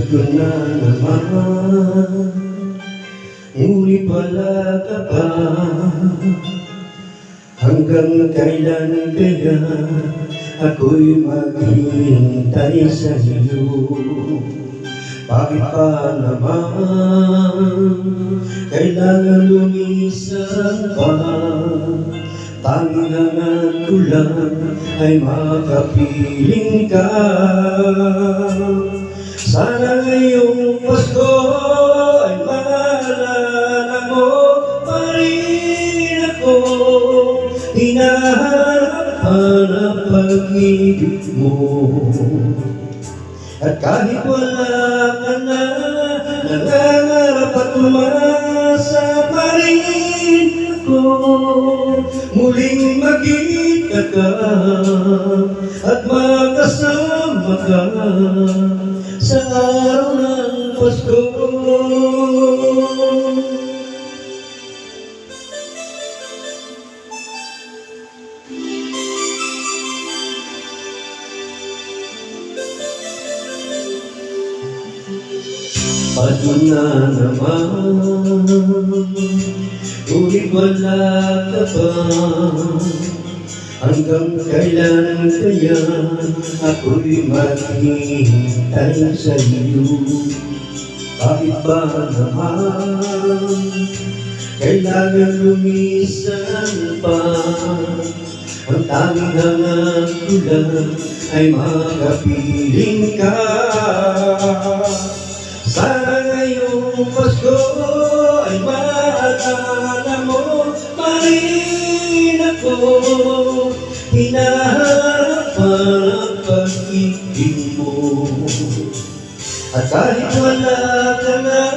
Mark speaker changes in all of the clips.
Speaker 1: ko na naman, ngunit wala ka pa. Hanggang kailan kaya ako'y maghihintay sa iyo? Bakit pa naman kailangan lumisan pa? Tanging hangat ko lang ay makapiling ka. Sana ngayong Pasko ay maalala mo pa rin ako. Hinaharap ang pag-ibig mo. At kahit wala ka na, nangangarap at umasa pa rin ako. Muling magkita ka at makasama ka sa araw ng Pasko. Paano na naman, ngunit wala ka ba? Hanggang kailan kaya ako'y maghihintay sa iyo? Bakit ba naman kailangan lumisan pa? Ang tanging hangat ko lang ay makapiling ka. Sana ngayong Pasko ay maalala mo pa rin ako. Hinaharap ang pag-ibig mo. At kahit wala ka na,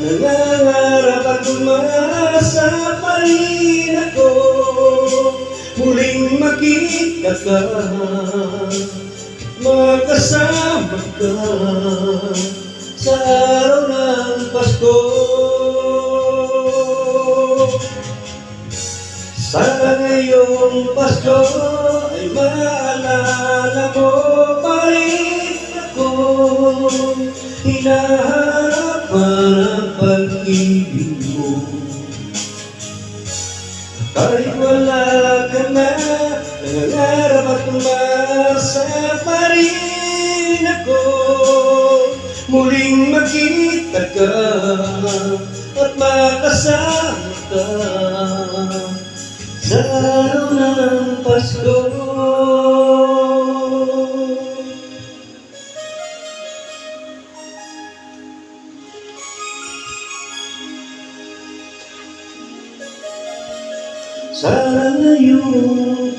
Speaker 1: nangangarap at umasa pa rin ako. Muling makita ka, makasama ka sa araw ng Pasko. Sana ngayong Pasko ay maalala mo pa rin ako. Hinaharap ang pag-ibig mo. Kahit wala ka na, nangangarap at umasa pa rin ako. Muling magkita ka at makasama ka sa araw ng Pasko. Sana ngayong